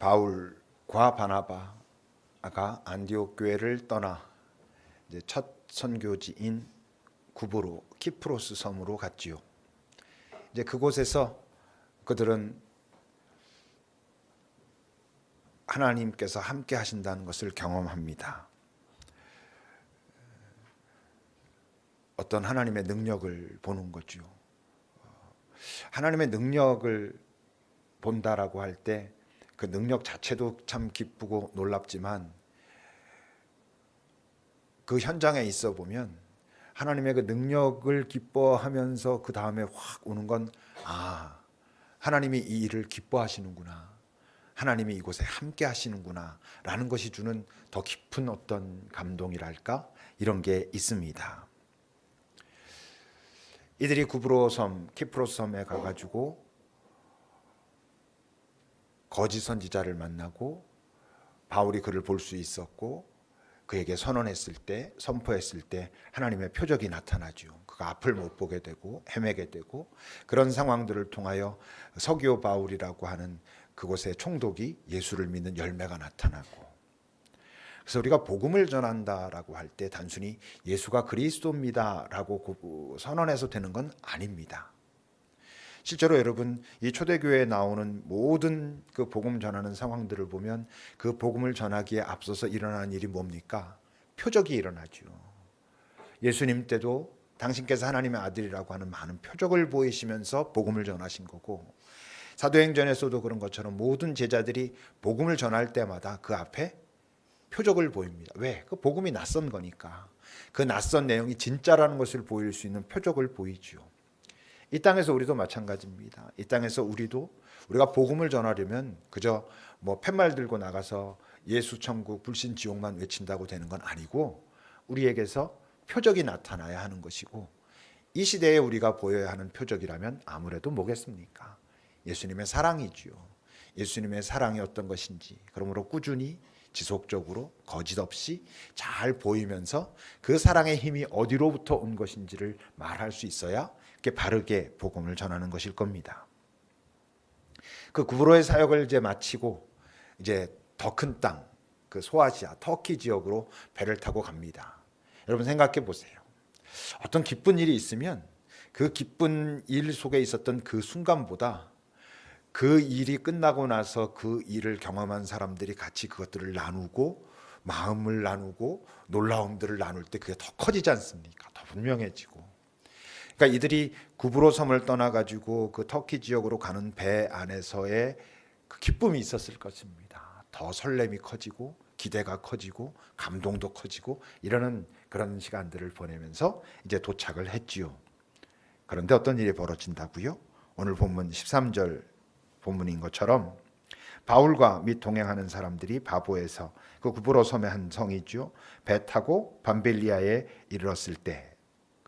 바울과 바나바가 안디옥 교회를 떠나 이제 첫 선교지인 구브로 키프로스 섬으로 갔지요. 이제 그곳에서 그들은 하나님께서 함께 하신다는 것을 경험합니다. 어떤 하나님의 능력을 보는 거죠. 하나님의 능력을 본다라고 할 때 그 능력 자체도 참 기쁘고 놀랍지만 그 현장에 있어 보면 하나님의 그 능력을 기뻐하면서 그 다음에 확 오는 건 하나님이 이 일을 기뻐하시는구나, 하나님이 이곳에 함께 하시는구나 라는 것이 주는 더 깊은 어떤 감동이랄까, 이런 게 있습니다. 이들이 구브로 섬, 키프로스 섬에 가가지고 거짓 선지자를 만나고 바울이 그를 볼 수 있었고 그에게 선언했을 때, 선포했을 때 하나님의 표적이 나타나죠. 그가 앞을 못 보게 되고 헤매게 되고, 그런 상황들을 통하여 서기오 바울이라고 하는 그곳의 총독이 예수를 믿는 열매가 나타나고, 그래서 우리가 복음을 전한다라고 할 때 단순히 예수가 그리스도입니다라고 선언해서 되는 건 아닙니다. 실제로 여러분, 이 초대교회에 나오는 모든 그 복음 전하는 상황들을 보면 그 복음을 전하기에 앞서서 일어나는 일이 뭡니까? 표적이 일어나죠. 예수님 때도 당신께서 하나님의 아들이라고 하는 많은 표적을 보이시면서 복음을 전하신 거고, 사도행전에서도 그런 것처럼 모든 제자들이 복음을 전할 때마다 그 앞에 표적을 보입니다. 왜? 그 복음이 낯선 거니까. 그 낯선 내용이 진짜라는 것을 보일 수 있는 표적을 보이죠. 이 땅에서 우리도 마찬가지입니다. 이 땅에서 우리가 복음을 전하려면 그저 팻말 들고 나가서 예수 천국 불신 지옥만 외친다고 되는 건 아니고, 우리에게서 표적이 나타나야 하는 것이고, 이 시대에 우리가 보여야 하는 표적이라면 아무래도 뭐겠습니까? 예수님의 사랑이지요. 예수님의 사랑이 어떤 것인지, 그러므로 꾸준히 지속적으로 거짓 없이 잘 보이면서 그 사랑의 힘이 어디로부터 온 것인지를 말할 수 있어야 바르게 복음을 전하는 것일 겁니다. 그 구브로의 사역을 이제 마치고 이제 더 큰 땅, 그 소아시아, 터키 지역으로 배를 타고 갑니다. 여러분 생각해 보세요. 어떤 기쁜 일이 있으면 그 기쁜 일 속에 있었던 그 순간보다 그 일이 끝나고 나서 그 일을 경험한 사람들이 같이 그것들을 나누고 마음을 나누고 놀라움들을 나눌 때 그게 더 커지지 않습니까? 더 분명해지고. 그러니까 이들이 구브로 섬을 떠나가지고 그 터키 지역으로 가는 배 안에서의 그 기쁨이 있었을 것입니다. 더 설렘이 커지고 기대가 커지고 감동도 커지고 이러는 그런 시간들을 보내면서 이제 도착을 했지요. 그런데 어떤 일이 벌어진다고요? 오늘 본문 13절 본문인 것처럼 바울과 및 동행하는 사람들이 바보에서 그 구브로 섬의 한 성이죠. 배 타고 밤빌리아에 이르렀을 때,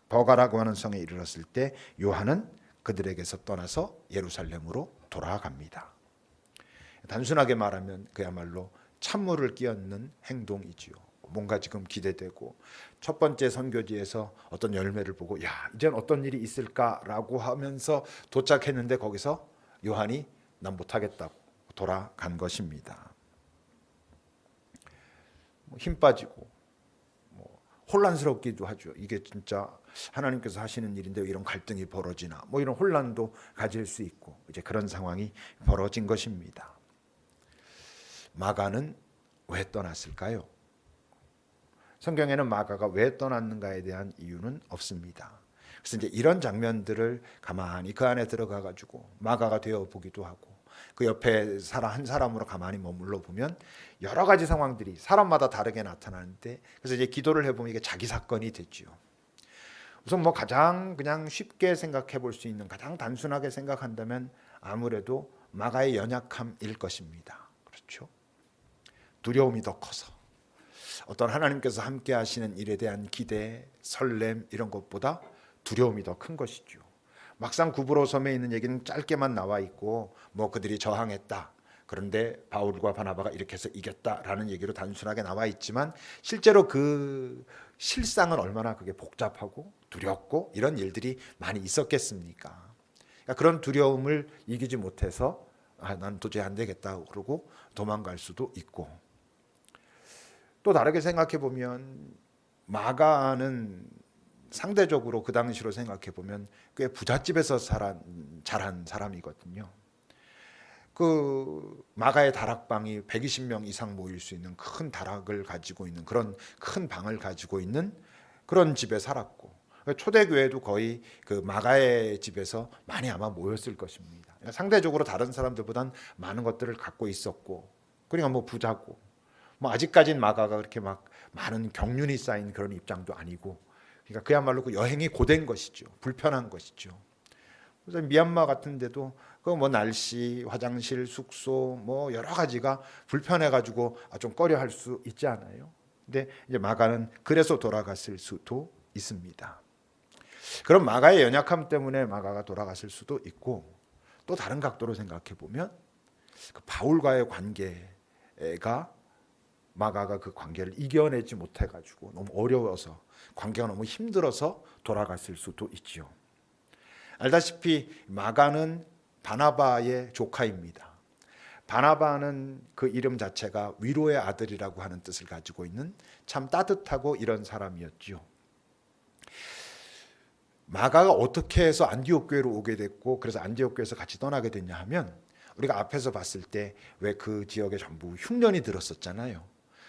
버가라고 하는 성에 이르렀을 때 요한은 그들에게서 떠나서 예루살렘으로 돌아갑니다. 단순하게 말하면 그야말로 찬물을 끼얹는 행동이지요. 뭔가 지금 기대되고 첫 번째 선교지에서 어떤 열매를 보고 이젠 어떤 일이 있을까라고 하면서 도착했는데 거기서 요한이 난 못하겠다고 돌아간 것입니다. 힘 빠지고 혼란스럽기도 하죠. 이게 진짜 하나님께서 하시는 일인데 이런 갈등이 벌어지나, 이런 혼란도 가질 수 있고, 이제 그런 상황이 벌어진 것입니다. 마가는 왜 떠났을까요? 성경에는 마가가 왜 떠났는가에 대한 이유는 없습니다. 그래서 이제 이런 장면들을 가만히 그 안에 들어가 가지고 마가가 되어 보기도 하고, 그 옆에 한 사람으로 가만히 머물러 보면 여러 가지 상황들이 사람마다 다르게 나타나는데, 그래서 이제 기도를 해보면 이게 자기 사건이 됐죠. 우선 가장 그냥 쉽게 생각해 볼 수 있는, 가장 단순하게 생각한다면 아무래도 마가의 연약함일 것입니다. 그렇죠? 두려움이 더 커서 어떤 하나님께서 함께 하시는 일에 대한 기대, 설렘 이런 것보다 두려움이 더 큰 것이죠. 막상 구브로 섬에 있는 얘기는 짧게만 나와 있고 그들이 저항했다, 그런데 바울과 바나바가 이렇게 해서 이겼다라는 얘기로 단순하게 나와 있지만 실제로 그 실상은 얼마나 그게 복잡하고 두렵고 이런 일들이 많이 있었겠습니까? 그러니까 그런 두려움을 이기지 못해서 난 도저히 안 되겠다 그러고 도망갈 수도 있고, 또 다르게 생각해 보면 마가는 상대적으로 그 당시로 생각해 보면 꽤 부잣집에서 자란 사람이거든요. 그 마가의 다락방이 120명 이상 모일 수 있는 큰 다락을 가지고 있는, 그런 큰 방을 가지고 있는 그런 집에 살았고, 초대교회도 거의 그 마가의 집에서 많이 아마 모였을 것입니다. 상대적으로 다른 사람들보단 많은 것들을 갖고 있었고, 그러니까 뭐 부자고, 뭐 아직까지는 마가가 그렇게 막 많은 경륜이 쌓인 그런 입장도 아니고, 그러니까 그야말로 그 여행이 고된 것이죠. 불편한 것이죠. 그래서 미얀마 같은 데도 그 뭐 날씨, 화장실, 숙소 뭐 여러 가지가 불편해 가지고 좀 꺼려 할 수 있지 않아요. 근데 이제 마가는 그래서 돌아갔을 수도 있습니다. 그럼 마가의 연약함 때문에 마가가 돌아갔을 수도 있고, 또 다른 각도로 생각해 보면 그 바울과의 관계가, 마가가 그 관계를 이겨내지 못해 가지고 너무 어려워서, 관계가 너무 힘들어서 돌아갔을 수도 있지요. 알다시피 마가는 바나바의 조카입니다. 바나바는 그 이름 자체가 위로의 아들이라고 하는 뜻을 가지고 있는 참 따뜻하고 이런 사람이었지요. 마가가 어떻게 해서 안디옥 교회로 오게 됐고, 그래서 안디옥 교회에서 같이 떠나게 됐냐 하면, 우리가 앞에서 봤을 때 왜 그 지역에 전부 흉년이 들었었잖아요.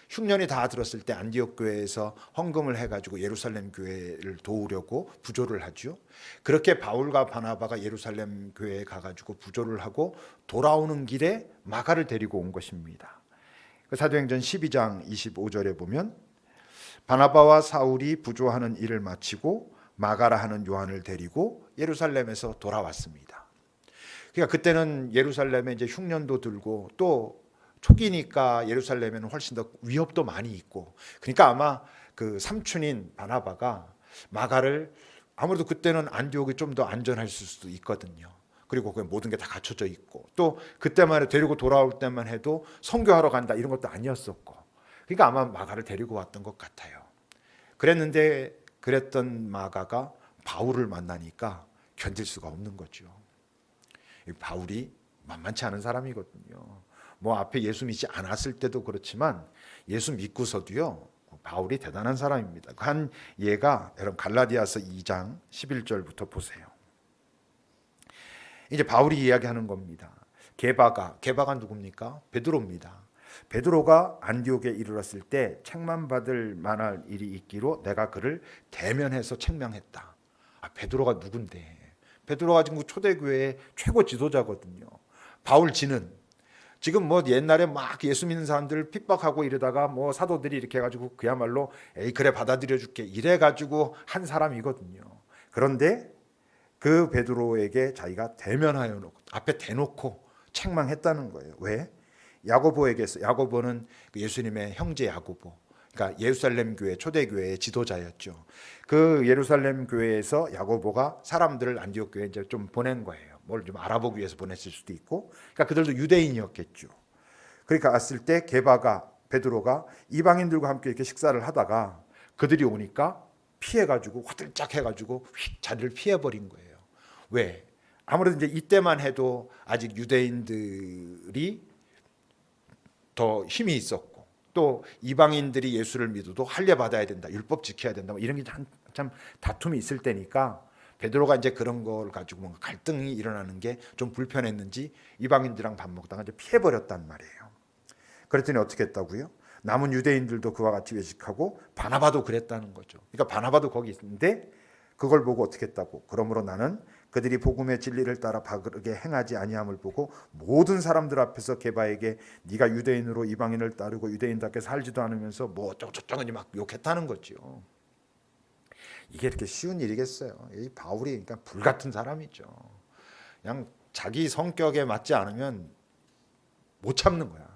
흉년이 다 들었을 때 안디옥 교회에서 헌금을 해가지고 예루살렘 교회를 도우려고 부조를 하죠. 그렇게 바울과 바나바가 예루살렘 교회에 가가지고 부조를 하고 돌아오는 길에 마가를 데리고 온 것입니다. 사도행전 12장 25절에 보면 바나바와 사울이 부조하는 일을 마치고 마가라 하는 요한을 데리고 예루살렘에서 돌아왔습니다. 그러니까 그때는 예루살렘에 이제 흉년도 들고, 또 초기니까 예루살렘에는 훨씬 더 위협도 많이 있고, 그러니까 아마 그 삼촌인 바나바가 마가를, 아무래도 그때는 안디옥이 좀 더 안전할 수도 있거든요. 그리고 그 모든 게 다 갖춰져 있고, 또 그때만 해도 데리고 돌아올 때만 해도 선교하러 간다 이런 것도 아니었었고, 그러니까 아마 마가를 데리고 왔던 것 같아요. 그랬던 마가가 바울을 만나니까 견딜 수가 없는 거죠. 바울이 만만치 않은 사람이거든요. 뭐 앞에 예수 믿지 않았을 때도 그렇지만 예수 믿고서도요, 바울이 대단한 사람입니다. 한 예가 여러분 갈라디아서 2장 11절부터 보세요. 이제 바울이 이야기하는 겁니다. 게바가 누굽니까? 베드로입니다. 베드로가 안디옥에 이르렀을 때 책만 받을 만한 일이 있기로 내가 그를 대면해서 책망했다. 베드로가 누군데? 베드로가 지금 초대교회의 최고 지도자거든요. 바울 지금 뭐 옛날에 막 예수 믿는 사람들을 핍박하고 이러다가 뭐 사도들이 이렇게 해가지고 그야말로 에이 그래 받아들여 줄게 이래가지고 한 사람이거든요. 그런데 그 베드로에게 자기가 대면하여 놓고 앞에 대놓고 책망했다는 거예요. 왜? 야고보는 예수님의 형제 야고보, 그러니까 예루살렘 교회 초대교회의 지도자였죠. 그 예루살렘 교회에서 야고보가 사람들을 안디옥 교회에 이제 좀 보낸 거예요. 뭘 좀 알아보기 위해서 보냈을 수도 있고, 그러니까 그들도 유대인이었겠죠. 그러니까 왔을 때 베드로가 이방인들과 함께 이렇게 식사를 하다가 그들이 오니까 피해가지고 화들짝 해가지고 휙 자리를 피해버린 거예요. 왜? 아무래도 이제 이때만 해도 아직 유대인들이 더 힘이 있었고, 또 이방인들이 예수를 믿어도 할례 받아야 된다, 율법 지켜야 된다, 뭐 이런 게 참 다툼이 있을 때니까 베드로가 이제 그런 걸 가지고 뭔가 갈등이 일어나는 게 좀 불편했는지 이방인들이랑 밥 먹다가 이제 피해버렸단 말이에요. 그랬더니 어떻게 했다고요? 남은 유대인들도 그와 같이 외식하고 바나바도 그랬다는 거죠. 그러니까 바나바도 거기 있는데 그걸 보고 어떻게 했다고? 그러므로 나는 그들이 복음의 진리를 따라 바르게 행하지 아니함을 보고 모든 사람들 앞에서 게바에게 네가 유대인으로 이방인을 따르고 유대인답게 살지도 않으면서 뭐 어쩌고저쩌고 막 욕했다는 거죠. 이게 이렇게 쉬운 일이겠어요. 이 바울이 그러니까 불같은 사람이죠. 그냥 자기 성격에 맞지 않으면 못 참는 거야.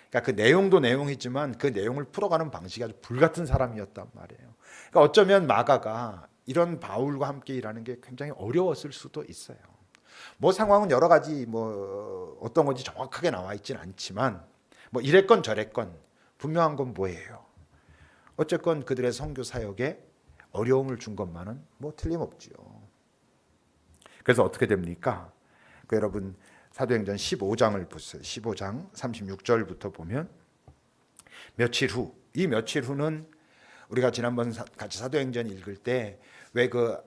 그러니까 그 내용도 내용이지만 그 내용을 풀어가는 방식이 아주 불같은 사람이었단 말이에요. 그러니까 어쩌면 마가가 이런 바울과 함께 일하는 게 굉장히 어려웠을 수도 있어요. 뭐 상황은 여러 가지 뭐 어떤 건지 정확하게 나와 있지는 않지만 뭐 이랬건 저랬건 분명한 건 뭐예요? 어쨌건 그들의 선교 사역에 어려움을 준 것만은 뭐 틀림없지요. 그래서 어떻게 됩니까? 여러분 사도행전 15장을 보세요. 15장 36절부터 보면 며칠 후, 이 며칠 후는 우리가 지난번 같이 사도행전 읽을 때 왜 그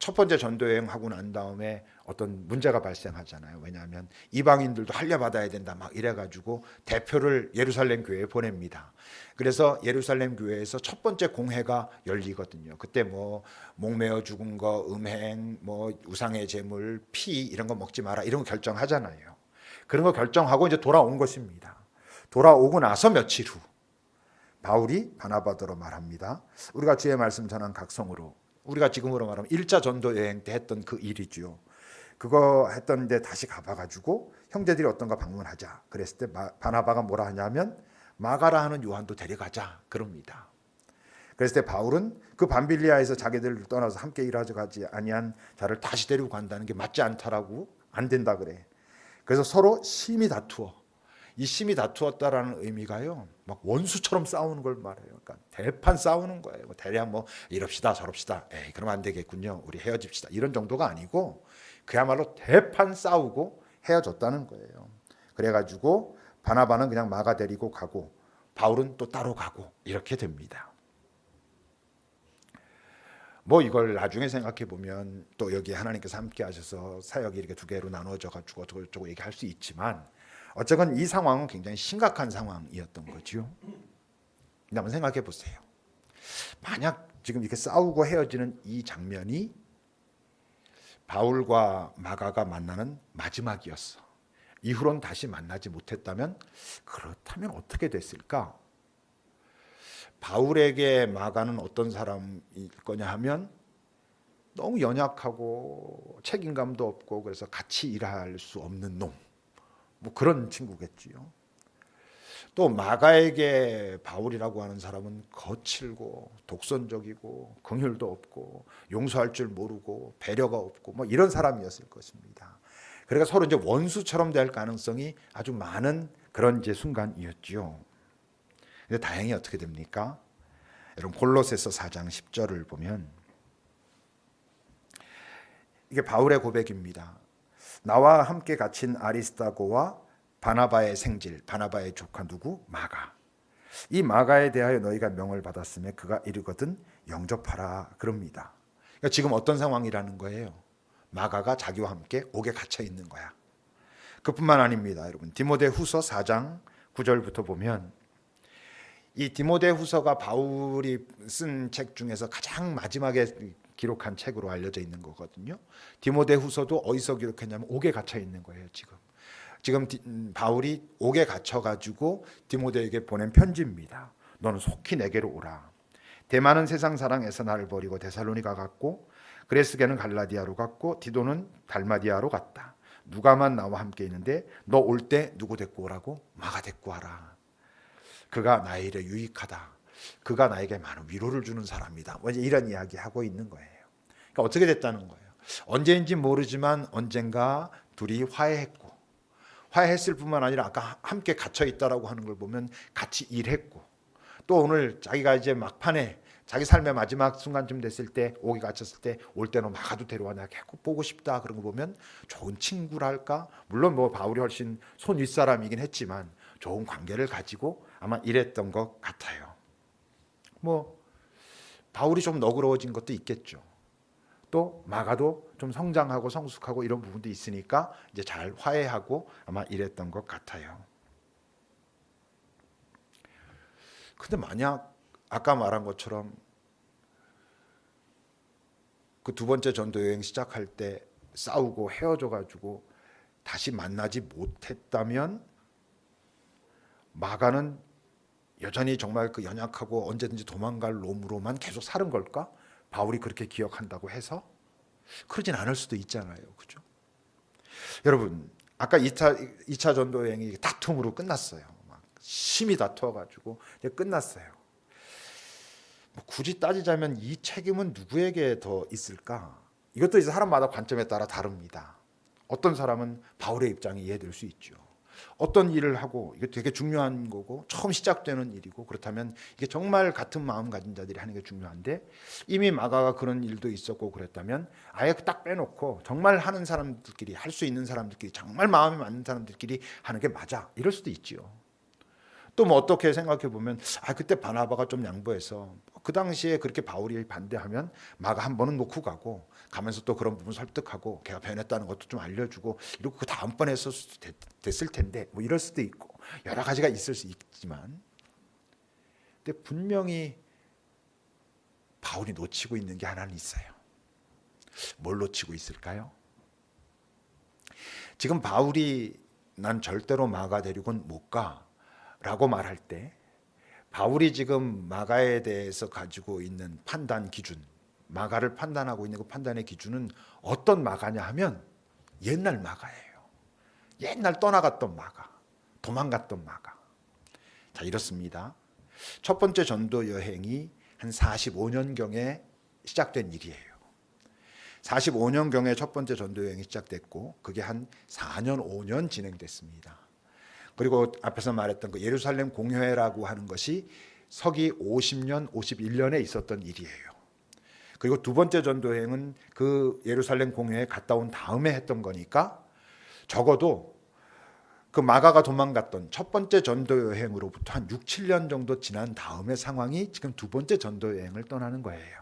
첫 번째 전도 여행하고 난 다음에 어떤 문제가 발생하잖아요. 왜냐하면 이방인들도 할례받아야 된다 막 이래가지고 대표를 예루살렘 교회에 보냅니다. 그래서 예루살렘 교회에서 첫 번째 공회가 열리거든요. 그때 뭐 목매어 죽은 거, 음행, 뭐 우상의 제물, 피 이런 거 먹지 마라 이런 거 결정하잖아요. 그런 거 결정하고 이제 돌아온 것입니다. 돌아오고 나서 며칠 후 바울이 바나바더러 말합니다. 우리가 주의 말씀 전한 각성으로, 우리가 지금으로 말하면 1차 전도 여행 때 했던 그 일이죠. 그거 했던데 다시 가봐가지고 형제들이 어떤가 방문하자. 그랬을 때 바나바가 뭐라 하냐면 마가라 하는 요한도 데려가자 그럽니다. 그랬을 때 바울은 그 밤빌리아에서 자기들을 떠나서 함께 일하지 아니한 자를 다시 데리고 간다는 게 맞지 않다라고, 안 된다 그래. 그래서 서로 심히 다투어. 이 심히 다투었다라는 의미가요, 막 원수처럼 싸우는 걸 말해요. 그러니까 대판 싸우는 거예요. 대략 뭐 이럽시다 저럽시다, 에이 그럼 안 되겠군요, 우리 헤어집시다, 이런 정도가 아니고 그야말로 대판 싸우고 헤어졌다는 거예요. 그래가지고 바나바는 그냥 마가 데리고 가고 바울은 또 따로 가고 이렇게 됩니다. 뭐 이걸 나중에 생각해 보면 또 여기 하나님께서 함께 하셔서 사역이 이렇게 두 개로 나눠져 가지고 어쩌고 얘기할 수 있지만 어쨌건 이 상황은 굉장히 심각한 상황이었던 거죠. 한번 생각해 보세요. 만약 지금 이렇게 싸우고 헤어지는 이 장면이 바울과 마가가 만나는 마지막이었어. 이후로는 다시 만나지 못했다면, 그렇다면 어떻게 됐을까? 바울에게 마가는 어떤 사람일 거냐 하면 너무 연약하고 책임감도 없고 그래서 같이 일할 수 없는 놈, 뭐 그런 친구겠지요. 또 마가에게 바울이라고 하는 사람은 거칠고 독선적이고 긍휼도 없고 용서할 줄 모르고 배려가 없고 뭐 이런 사람이었을 것입니다. 그러니까 서로 이제 원수처럼 될 가능성이 아주 많은 그런 이제 순간이었지요. 근데 다행히 어떻게 됩니까? 여러분 골로새서 4장 10절을 보면 이게 바울의 고백입니다. 나와 함께 갇힌 아리스다고와 바나바의 생질, 바나바의 조카 누구? 마가. 이 마가에 대하여 너희가 명을 받았으며 그가 이르거든 영접하라 그럽니다. 그러니까 지금 어떤 상황이라는 거예요? 마가가 자기와 함께 옥에 갇혀 있는 거야. 그뿐만 아닙니다. 여러분 디모데후서 4장 9절부터 보면 이 디모데후서가 바울이 쓴 책 중에서 가장 마지막에 기록한 책으로 알려져 있는 거거든요. 디모데후서도 어디서 기록했냐면 옥에 갇혀 있는 거예요. 지금 바울이 옥에 갇혀가지고 디모데에게 보낸 편지입니다. 너는 속히 내게로 오라. 대마는 세상 사랑에서 나를 버리고 데살로니가 갔고 그레스게는 갈라디아로 갔고 디도는 달마디아로 갔다. 누가만 나와 함께 있는데 너 올 때 누구 데리고 오라고? 마가 데리고 와라. 그가 나의 일에 유익하다. 그가 나에게 많은 위로를 주는 사람이다. 이런 이야기 하고 있는 거예요. 그러니까 어떻게 됐다는 거예요? 언제인지 모르지만 언젠가 둘이 화해했고, 화해했을 뿐만 아니라 아까 함께 갇혀 있다라고 하는 걸 보면 같이 일했고, 또 오늘 자기가 이제 막판에 자기 삶의 마지막 순간쯤 됐을 때 옥에 갇혔을 때 올 때는 마가도 데려와 내가 계속 보고 싶다 그런 거 보면 좋은 친구랄까? 물론 뭐 바울이 훨씬 손 윗사람이긴 했지만 좋은 관계를 가지고 아마 이랬던 것 같아요. 뭐 바울이 좀 너그러워진 것도 있겠죠. 또 마가도 좀 성장하고 성숙하고 이런 부분도 있으니까 이제 잘 화해하고 아마 이랬던 것 같아요. 근데 만약 아까 말한 것처럼 그 두 번째 전도 여행 시작할 때 싸우고 헤어져 가지고 다시 만나지 못했다면 마가는 여전히 정말 그 연약하고 언제든지 도망갈 놈으로만 계속 사는 걸까? 바울이 그렇게 기억한다고 해서? 그러진 않을 수도 있잖아요. 그죠? 여러분, 아까 2차 전도 여행이 다툼으로 끝났어요. 막 심히 다투어가지고 이제 끝났어요. 뭐 굳이 따지자면 이 책임은 누구에게 더 있을까? 이것도 이제 사람마다 관점에 따라 다릅니다. 어떤 사람은 바울의 입장이 이해될 수 있죠. 어떤 일을 하고 이게 되게 중요한 거고 처음 시작되는 일이고 그렇다면 이게 정말 같은 마음 가진 자들이 하는 게 중요한데 이미 마가가 그런 일도 있었고 그랬다면 아예 딱 빼놓고 정말 하는 사람들끼리 할 수 있는 사람들끼리 정말 마음에 맞는 사람들끼리 하는 게 맞아 이럴 수도 있지요. 또 뭐 어떻게 생각해 보면 그때 바나바가 좀 양보해서 그 당시에 그렇게 바울이 반대하면 마가 한 번은 놓고 가고 가면서 또 그런 부분 설득하고 걔가 변했다는 것도 좀 알려주고 이러고 그 다음번에 했을 수도 됐을 텐데 뭐 이럴 수도 있고 여러 가지가 있을 수 있지만 근데 분명히 바울이 놓치고 있는 게 하나는 있어요. 뭘 놓치고 있을까요? 지금 바울이 난 절대로 마가 데리고는 못 가 라고 말할 때 바울이 지금 마가에 대해서 가지고 있는 판단 기준, 마가를 판단하고 있는 그 판단의 기준은 어떤 마가냐 하면 옛날 마가예요. 옛날 떠나갔던 마가, 도망갔던 마가. 자, 이렇습니다. 첫 번째 전도 여행이 한 45년경에 시작된 일이에요. 45년경에 첫 번째 전도 여행이 시작됐고 그게 한 4년, 5년 진행됐습니다. 그리고 앞에서 말했던 그 예루살렘 공회라고 하는 것이 서기 50년, 51년에 있었던 일이에요. 그리고 두 번째 전도여행은 그 예루살렘 공회에 갔다 온 다음에 했던 거니까 적어도 그 마가가 도망갔던 첫 번째 전도여행으로부터 한 6, 7년 정도 지난 다음의 상황이 지금 두 번째 전도여행을 떠나는 거예요.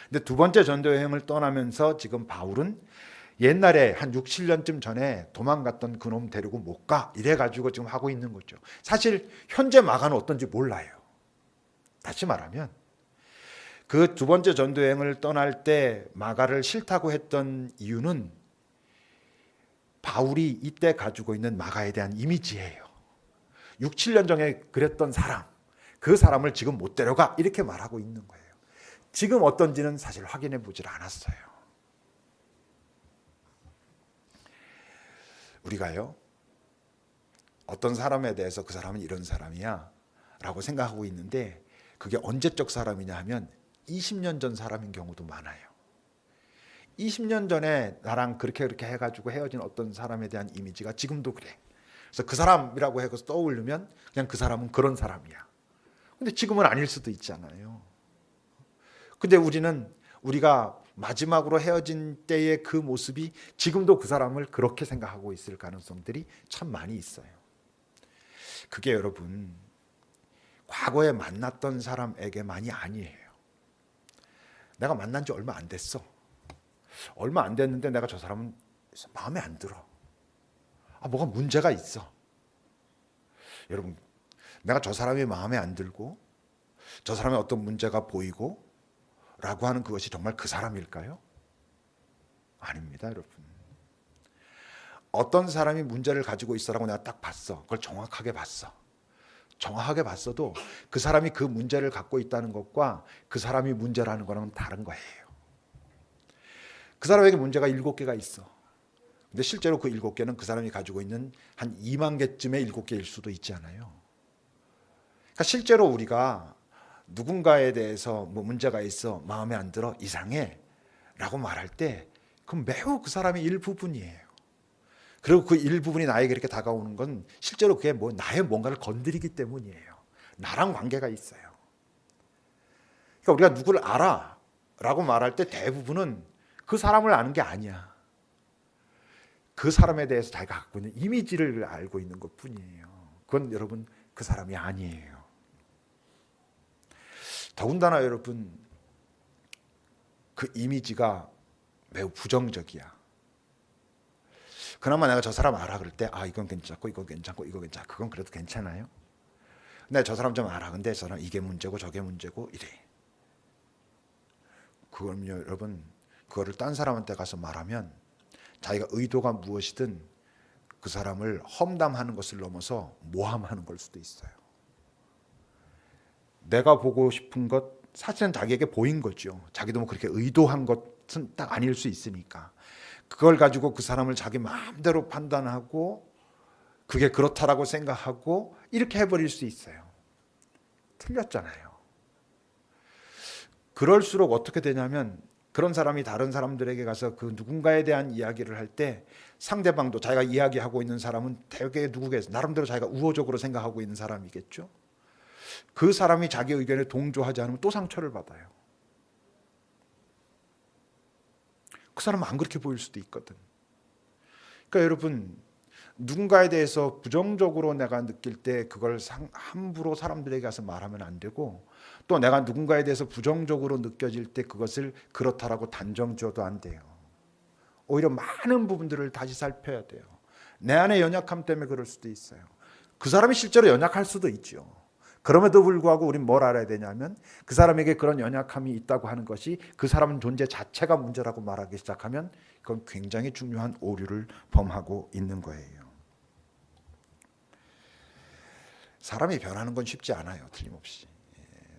근데 두 번째 전도여행을 떠나면서 지금 바울은 옛날에 한 6, 7년쯤 전에 도망갔던 그놈 데리고 못 가 이래가지고 지금 하고 있는 거죠. 사실 현재 마가는 어떤지 몰라요. 다시 말하면 그 두 번째 전도여행을 떠날 때 마가를 싫다고 했던 이유는 바울이 이때 가지고 있는 마가에 대한 이미지예요. 6, 7년 전에 그랬던 사람, 그 사람을 지금 못 데려가 이렇게 말하고 있는 거예요. 지금 어떤지는 사실 확인해 보질 않았어요. 우리가요, 어떤 사람에 대해서 그 사람은 이런 사람이야 라고 생각하고 있는데 그게 언제적 사람이냐 하면 20년 전 사람인 경우도 많아요. 20년 전에 나랑 그렇게 해가지고 헤어진 어떤 사람에 대한 이미지가 지금도 그래. 그래서 그 사람이라고 해서 떠올리면 그냥 그 사람은 그런 사람이야. 근데 지금은 아닐 수도 있잖아요. 근데 우리가 마지막으로 헤어진 때의 그 모습이 지금도 그 사람을 그렇게 생각하고 있을 가능성들이 참 많이 있어요. 그게 여러분 과거에 만났던 사람에게만이 아니에요. 내가 만난 지 얼마 안 됐어. 얼마 안 됐는데 내가 저 사람은 마음에 안 들어. 뭐가 문제가 있어. 여러분, 내가 저 사람이 마음에 안 들고 저 사람의 어떤 문제가 보이고 라고 하는 그것이 정말 그 사람일까요? 아닙니다, 여러분. 어떤 사람이 문제를 가지고 있어라고 내가 딱 봤어. 그걸 정확하게 봤어. 정확하게 봤어도 그 사람이 그 문제를 갖고 있다는 것과 그 사람이 문제라는 거는 다른 거예요. 그 사람에게 문제가 7개가 있어. 근데 실제로 그 7개는 그 사람이 가지고 있는 한 2만 개쯤의 7개일 수도 있지 않아요. 그러니까 실제로 우리가 누군가에 대해서 뭐 문제가 있어, 마음에 안 들어, 이상해 라고 말할 때 그건 매우 그 사람의 일부분이에요. 그리고 그 일부분이 나에게 이렇게 다가오는 건 실제로 그게 나의 뭔가를 건드리기 때문이에요. 나랑 관계가 있어요. 그러니까 우리가 누구를 알아 라고 말할 때 대부분은 그 사람을 아는 게 아니야. 그 사람에 대해서 자기가 갖고 있는 이미지를 알고 있는 것 뿐이에요. 그건 여러분 그 사람이 아니에요. 더군다나 여러분 그 이미지가 매우 부정적이야. 그나마 내가 저 사람 알아 그럴 때 이건 괜찮고 이건 괜찮고 이거 괜찮고 그건 그래도 괜찮아요. 근데 저 사람 좀 알아. 근데 저 사람 이게 문제고 저게 문제고 이래. 그럼요 여러분 그거를 딴 사람한테 가서 말하면 자기가 의도가 무엇이든 그 사람을 험담하는 것을 넘어서 모함하는 걸 수도 있어요. 내가 보고 싶은 것 사실은 자기에게 보인 거죠. 자기도 뭐 그렇게 의도한 것은 딱 아닐 수 있으니까 그걸 가지고 그 사람을 자기 마음대로 판단하고 그게 그렇다라고 생각하고 이렇게 해버릴 수 있어요. 틀렸잖아요. 그럴수록 어떻게 되냐면 그런 사람이 다른 사람들에게 가서 그 누군가에 대한 이야기를 할 때 상대방도 자기가 이야기하고 있는 사람은 되게 누구겠어 나름대로 자기가 우호적으로 생각하고 있는 사람이겠죠. 그 사람이 자기 의견에 동조하지 않으면 또 상처를 받아요. 그 사람은 안 그렇게 보일 수도 있거든. 그러니까 여러분, 누군가에 대해서 부정적으로 내가 느낄 때 그걸 함부로 사람들에게 가서 말하면 안 되고, 또 내가 누군가에 대해서 부정적으로 느껴질 때 그것을 그렇다라고 단정 지어도 안 돼요. 오히려 많은 부분들을 다시 살펴야 돼요. 내 안의 연약함 때문에 그럴 수도 있어요. 그 사람이 실제로 연약할 수도 있죠. 그럼에도 불구하고 우리는 뭘 알아야 되냐면, 그 사람에게 그런 연약함이 있다고 하는 것이 그 사람 존재 자체가 문제라고 말하기 시작하면 그건 굉장히 중요한 오류를 범하고 있는 거예요. 사람이 변하는 건 쉽지 않아요. 틀림없이.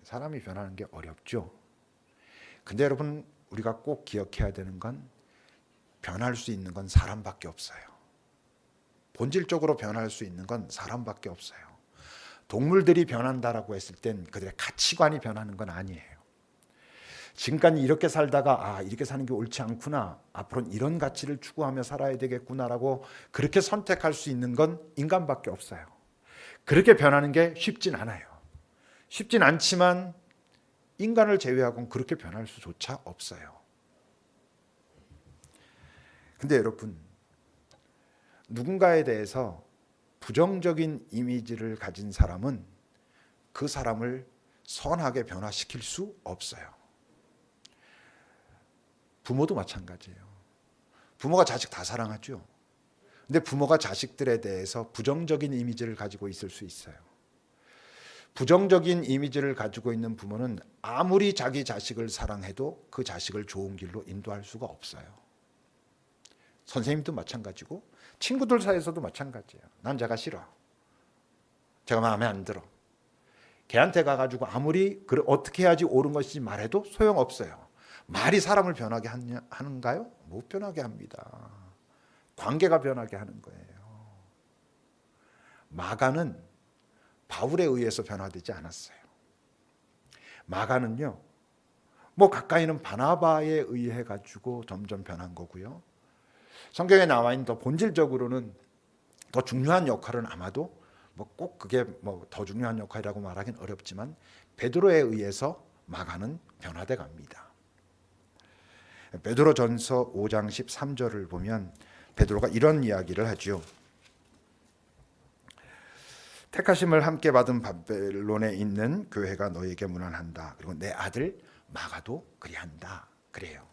사람이 변하는 게 어렵죠. 근데 여러분, 우리가 꼭 기억해야 되는 건 변할 수 있는 건 사람밖에 없어요. 본질적으로 변할 수 있는 건 사람밖에 없어요. 동물들이 변한다라고 했을 땐 그들의 가치관이 변하는 건 아니에요. 지금까지 이렇게 살다가 이렇게 사는 게 옳지 않구나, 앞으로는 이런 가치를 추구하며 살아야 되겠구나라고 그렇게 선택할 수 있는 건 인간밖에 없어요. 그렇게 변하는 게 쉽진 않아요. 쉽진 않지만 인간을 제외하고는 그렇게 변할 수조차 없어요. 근데 여러분, 누군가에 대해서 부정적인 이미지를 가진 사람은 그 사람을 선하게 변화시킬 수 없어요. 부모도 마찬가지예요. 부모가 자식 다 사랑하죠. 근데 부모가 자식들에 대해서 부정적인 이미지를 가지고 있을 수 있어요. 부정적인 이미지를 가지고 있는 부모는 아무리 자기 자식을 사랑해도 그 자식을 좋은 길로 인도할 수가 없어요. 선생님도 마찬가지고 친구들 사이에서도 마찬가지예요. 난 쟤가 싫어. 제가 마음에 안 들어. 걔한테 가가지고 아무리 어떻게 해야지 옳은 것인지 말해도 소용없어요. 말이 사람을 변하게 하는가요? 못 변하게 합니다. 관계가 변하게 하는 거예요. 마가는 바울에 의해서 변화되지 않았어요. 마가는요, 가까이는 바나바에 의해 가지고 점점 변한 거고요. 성경에 나와 있는 더 본질적으로는 더 중요한 역할은 아마도 꼭 그게 더 중요한 역할이라고 말하기는 어렵지만 베드로에 의해서 마가는 변화돼 갑니다. 베드로전서 5장 13절을 보면 베드로가 이런 이야기를 하죠. 택하심을 함께 받은 바벨론에 있는 교회가 너에게 문안한다. 그리고 내 아들 마가도 그리한다. 그래요.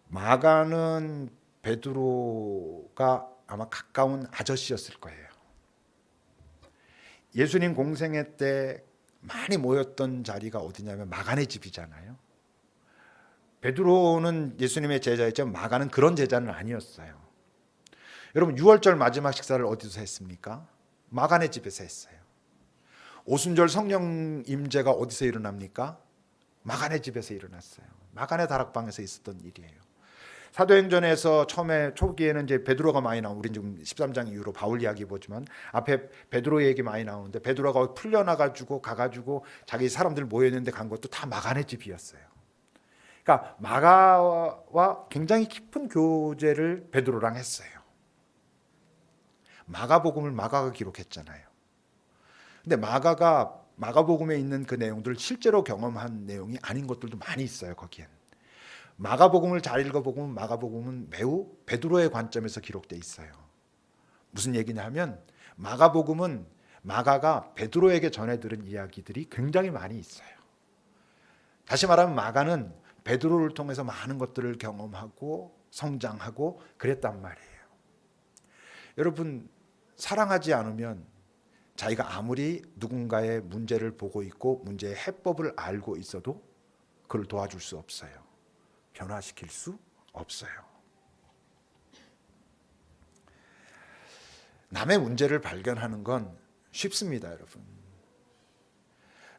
마가는 베드로가 아마 가까운 아저씨였을 거예요. 예수님 공생애 때 많이 모였던 자리가 어디냐면 마가네 집이잖아요. 베드로는 예수님의 제자였지만 마가는 그런 제자는 아니었어요. 여러분, 유월절 마지막 식사를 어디서 했습니까? 마가네 집에서 했어요. 오순절 성령 임재가 어디서 일어납니까? 마가네 집에서 일어났어요. 마가네 다락방에서 있었던 일이에요. 사도행전에서 처음에 초기에는 이제 베드로가 많이 나오고, 우린 지금 13장 이후로 바울 이야기 보지만 앞에 베드로 얘기 많이 나오는데, 베드로가 풀려나가지고 가가지고 자기 사람들 모여있는데 간 것도 다 마가네 집이었어요. 그러니까 마가와 굉장히 깊은 교제를 베드로랑 했어요. 마가복음을 마가가 기록했잖아요. 근데 마가가 마가복음에 있는 그 내용들을 실제로 경험한 내용이 아닌 것들도 많이 있어요. 거기엔 마가복음을 잘 읽어보면 마가복음은 매우 베드로의 관점에서 기록돼 있어요. 무슨 얘기냐 하면, 마가복음은 마가가 베드로에게 전해 들은 이야기들이 굉장히 많이 있어요. 다시 말하면 마가는 베드로를 통해서 많은 것들을 경험하고 성장하고 그랬단 말이에요. 여러분, 사랑하지 않으면 자기가 아무리 누군가의 문제를 보고 있고 문제의 해법을 알고 있어도 그를 도와줄 수 없어요. 변화시킬 수 없어요. 남의 문제를 발견하는 건 쉽습니다, 여러분.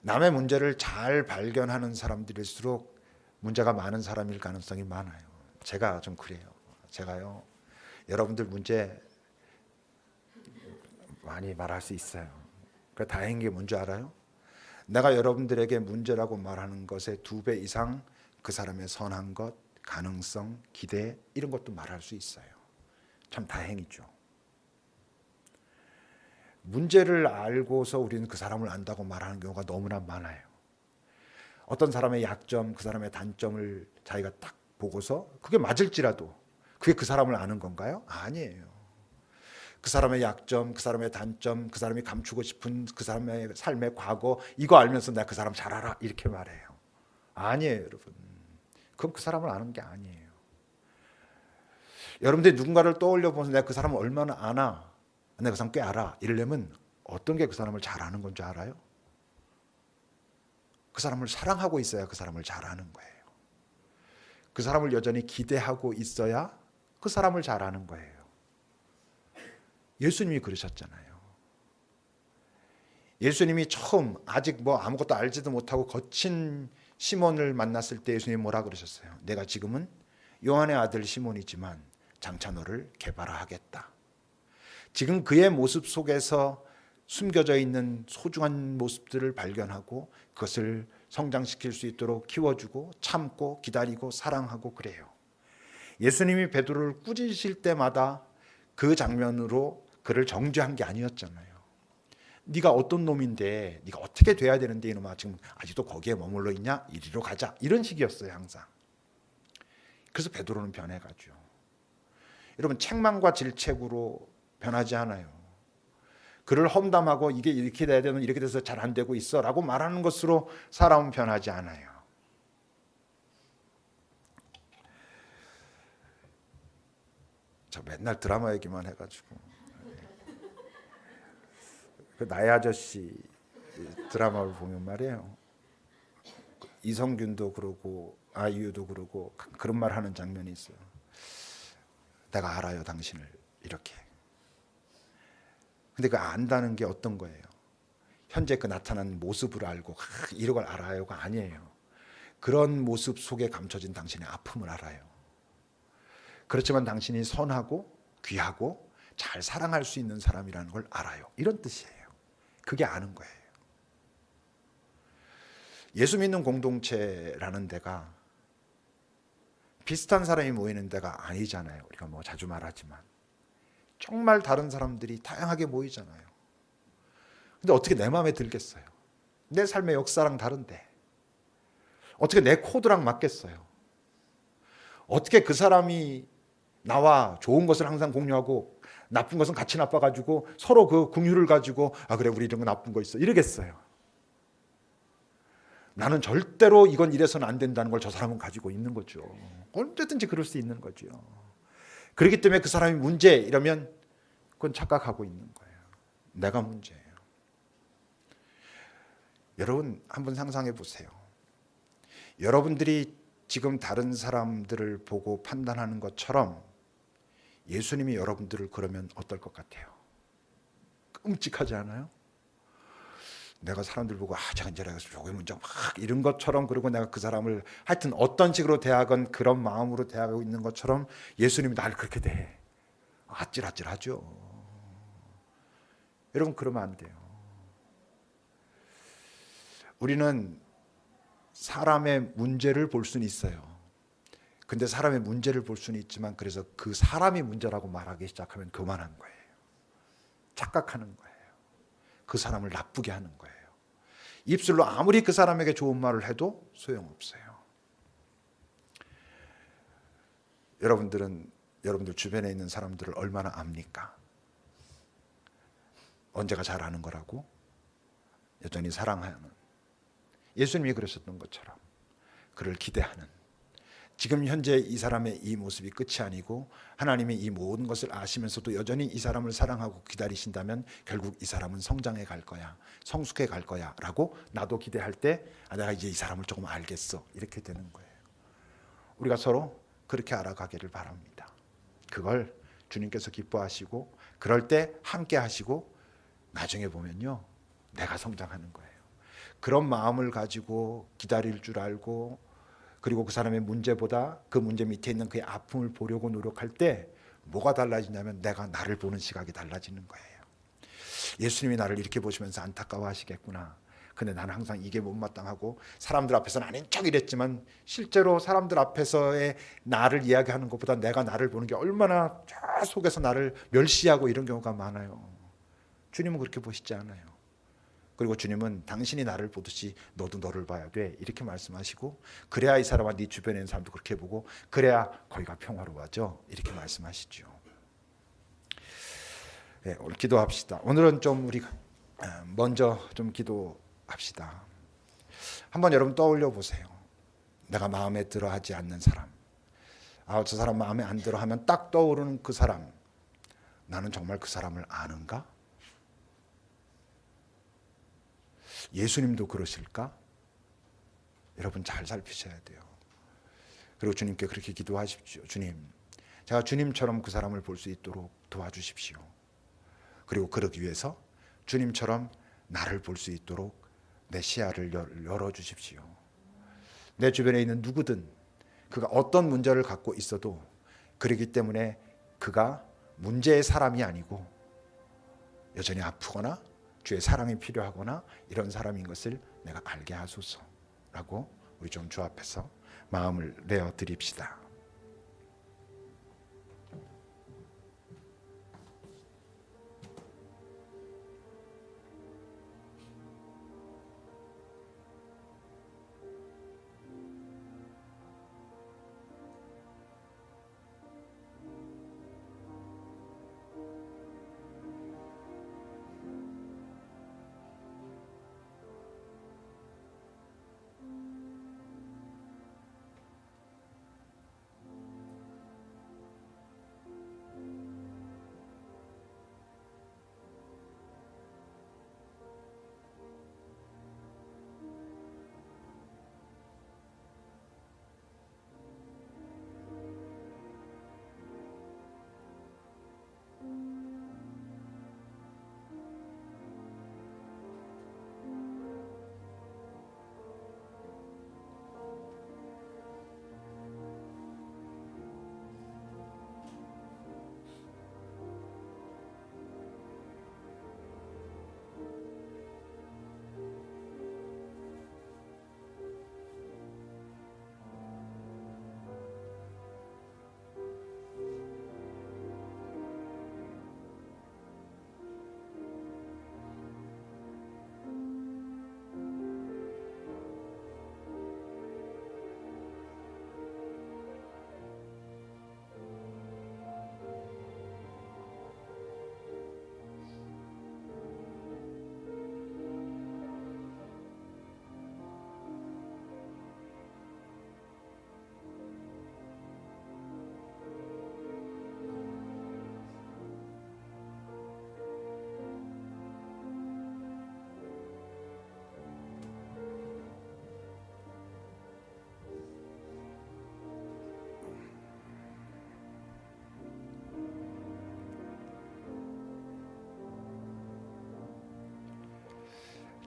남의 문제를 잘 발견하는 사람들일수록 문제가 많은 사람일 가능성이 많아요. 제가 좀 그래요. 제가요, 여러분들 문제 많이 말할 수 있어요. 다행인 게 뭔지 알아요? 내가 여러분들에게 문제라고 말하는 것의 2배 이상 그 사람의 선한 것, 가능성, 기대 이런 것도 말할 수 있어요. 참 다행이죠. 문제를 알고서 우리는 그 사람을 안다고 말하는 경우가 너무나 많아요. 어떤 사람의 약점, 그 사람의 단점을 자기가 딱 보고서 그게 맞을지라도 그게 그 사람을 아는 건가요? 아니에요. 그 사람의 약점, 그 사람의 단점, 그 사람이 감추고 싶은 그 사람의 삶의 과거 이거 알면서 내가 그 사람 잘 알아 이렇게 말해요. 아니에요, 여러분. 그건 그 사람을 아는 게 아니에요. 여러분들이 누군가를 떠올려 보면서 내가 그 사람을 얼마나 아나, 내가 그 사람 꽤 알아 이러려면 어떤 게 그 사람을 잘 아는 건지 알아요? 그 사람을 사랑하고 있어야 그 사람을 잘 아는 거예요. 그 사람을 여전히 기대하고 있어야 그 사람을 잘 아는 거예요. 예수님이 그러셨잖아요. 예수님이 처음 아직 아무것도 알지도 못하고 거친 시몬을 만났을 때 예수님이 뭐라 그러셨어요? 내가 지금은 요한의 아들 시몬이지만 장차 너를 개발하겠다. 지금 그의 모습 속에서 숨겨져 있는 소중한 모습들을 발견하고 그것을 성장시킬 수 있도록 키워주고 참고 기다리고 사랑하고 그래요. 예수님이 베드로를 꾸짖으실 때마다 그 장면으로 그를 정죄한 게 아니었잖아요. 네가 어떤 놈인데 네가 어떻게 돼야 되는데 이놈아 지금 아직도 거기에 머물러 있냐? 이리로 가자. 이런 식이었어요 항상. 그래서 베드로는 변해가죠. 여러분 책망과 질책으로 변하지 않아요. 그를 험담하고 이게 이렇게 돼야 되는 이렇게 돼서 잘 안 되고 있어 라고 말하는 것으로 사람은 변하지 않아요. 저 맨날 드라마 얘기만 해가지고 그 나의 아저씨 드라마를 보면 말이에요. 이성균도 그러고 아이유도 그러고 그런 말 하는 장면이 있어요. 내가 알아요 당신을 이렇게. 근데 그 안다는 게 어떤 거예요? 현재 그 나타난 모습을 알고 이런 걸 알아요가 아니에요. 그런 모습 속에 감춰진 당신의 아픔을 알아요. 그렇지만 당신이 선하고 귀하고 잘 사랑할 수 있는 사람이라는 걸 알아요. 이런 뜻이에요. 그게 아는 거예요. 예수 믿는 공동체라는 데가 비슷한 사람이 모이는 데가 아니잖아요. 우리가 자주 말하지만 정말 다른 사람들이 다양하게 모이잖아요. 근데 어떻게 내 마음에 들겠어요? 내 삶의 역사랑 다른데 어떻게 내 코드랑 맞겠어요? 어떻게 그 사람이 나와 좋은 것을 항상 공유하고 나쁜 것은 같이 나빠가지고 서로 그 긍휼을 가지고 그래 우리 이런 거 나쁜 거 있어 이러겠어요? 나는 절대로 이건 이래서는 안 된다는 걸 저 사람은 가지고 있는 거죠. 언제든지 그럴 수 있는 거죠. 그렇기 때문에 그 사람이 문제 이러면 그건 착각하고 있는 거예요. 내가 문제예요. 여러분 한번 상상해 보세요. 여러분들이 지금 다른 사람들을 보고 판단하는 것처럼 예수님이 여러분들을 그러면 어떨 것 같아요? 끔찍하지 않아요? 내가 사람들 보고 제가 이제 저게 문제 막 이런 것처럼 그리고 내가 그 사람을 하여튼 어떤 식으로 대하건 그런 마음으로 대하고 있는 것처럼 예수님이 날 그렇게 대해. 아찔아찔하죠. 여러분 그러면 안 돼요. 우리는 사람의 문제를 볼 수는 있어요. 근데 사람의 문제를 볼 수는 있지만 그래서 그 사람이 문제라고 말하기 시작하면 그만한 거예요. 착각하는 거예요. 그 사람을 나쁘게 하는 거예요. 입술로 아무리 그 사람에게 좋은 말을 해도 소용없어요. 여러분들은 여러분들 주변에 있는 사람들을 얼마나 압니까? 언제가 잘 아는 거라고? 여전히 사랑하는 예수님이 그러셨던 것처럼 그를 기대하는 지금 현재 이 사람의 이 모습이 끝이 아니고 하나님이 이 모든 것을 아시면서도 여전히 이 사람을 사랑하고 기다리신다면 결국 이 사람은 성장해 갈 거야. 성숙해 갈 거야 라고 나도 기대할 때 내가 이제 이 사람을 조금 알겠어 이렇게 되는 거예요. 우리가 서로 그렇게 알아가기를 바랍니다. 그걸 주님께서 기뻐하시고 그럴 때 함께 하시고 나중에 보면요 내가 성장하는 거예요. 그런 마음을 가지고 기다릴 줄 알고 그리고 그 사람의 문제보다 그 문제 밑에 있는 그의 아픔을 보려고 노력할 때 뭐가 달라지냐면 내가 나를 보는 시각이 달라지는 거예요. 예수님이 나를 이렇게 보시면서 안타까워하시겠구나. 근데 나는 항상 이게 못마땅하고 사람들 앞에서는 아닌 척 이랬지만 실제로 사람들 앞에서의 나를 이야기하는 것보다 내가 나를 보는 게 얼마나 저 속에서 나를 멸시하고 이런 경우가 많아요. 주님은 그렇게 보시지 않아요. 그리고 주님은 당신이 나를 보듯이 너도 너를 봐야 돼 이렇게 말씀하시고, 그래야 이 사람과 네 주변에 있는 사람도 그렇게 보고 그래야 거기가 평화로워져 이렇게 말씀하시죠. 네, 오늘 기도합시다. 오늘은 좀 우리가 먼저 좀 기도합시다. 한번 여러분 떠올려 보세요. 내가 마음에 들어 하지 않는 사람, 저 사람 마음에 안 들어 하면 딱 떠오르는 그 사람, 나는 정말 그 사람을 아는가? 예수님도 그러실까? 여러분 잘 살피셔야 돼요. 그리고 주님께 그렇게 기도하십시오. 주님, 제가 주님처럼 그 사람을 볼 수 있도록 도와주십시오. 그리고 그러기 위해서 주님처럼 나를 볼 수 있도록 내 시야를 열어주십시오. 내 주변에 있는 누구든 그가 어떤 문제를 갖고 있어도 그러기 때문에 그가 문제의 사람이 아니고 여전히 아프거나 주의 사랑이 필요하거나 이런 사람인 것을 내가 알게 하소서라고 우리 좀 주 앞에서 마음을 내어 드립시다.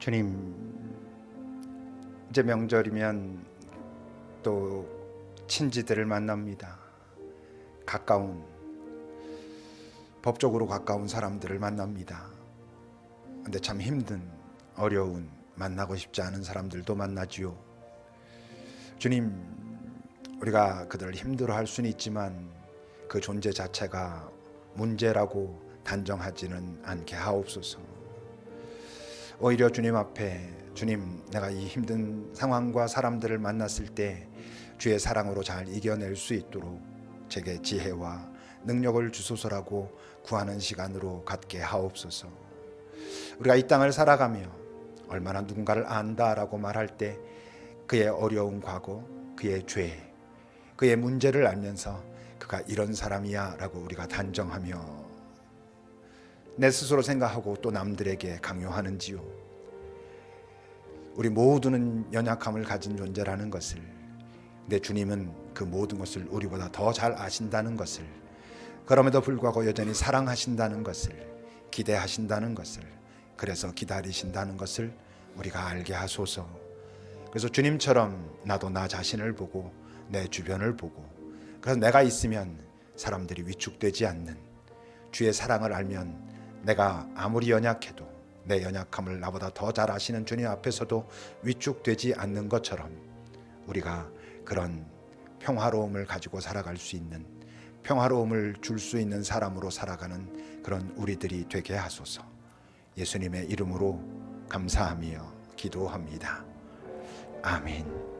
주님, 이제 명절이면 또 친지들을 만납니다. 법적으로 가까운 사람들을 만납니다. 근데 참 힘든, 어려운, 만나고 싶지 않은 사람들도 만나지요. 주님, 우리가 그들을 힘들어할 수는 있지만 그 존재 자체가 문제라고 단정하지는 않게 하옵소서. 오히려 주님 앞에, 주님, 내가 이 힘든 상황과 사람들을 만났을 때 주의 사랑으로 잘 이겨낼 수 있도록 제게 지혜와 능력을 주소서라고 구하는 시간으로 갖게 하옵소서. 우리가 이 땅을 살아가며 얼마나 누군가를 안다라고 말할 때 그의 어려운 과거, 그의 죄, 그의 문제를 알면서 그가 이런 사람이야 라고 우리가 단정하며 내 스스로 생각하고 또 남들에게 강요하는지요. 우리 모두는 연약함을 가진 존재라는 것을, 내 주님은 그 모든 것을 우리보다 더 잘 아신다는 것을, 그럼에도 불구하고 여전히 사랑하신다는 것을, 기대하신다는 것을, 그래서 기다리신다는 것을 우리가 알게 하소서. 그래서 주님처럼 나도 나 자신을 보고 내 주변을 보고, 그래서 내가 있으면 사람들이 위축되지 않는, 주의 사랑을 알면 내가 아무리 연약해도 내 연약함을 나보다 더 잘 아시는 주님 앞에서도 위축되지 않는 것처럼 우리가 그런 평화로움을 가지고 살아갈 수 있는, 평화로움을 줄 수 있는 사람으로 살아가는 그런 우리들이 되게 하소서. 예수님의 이름으로 감사하며 기도합니다. 아멘.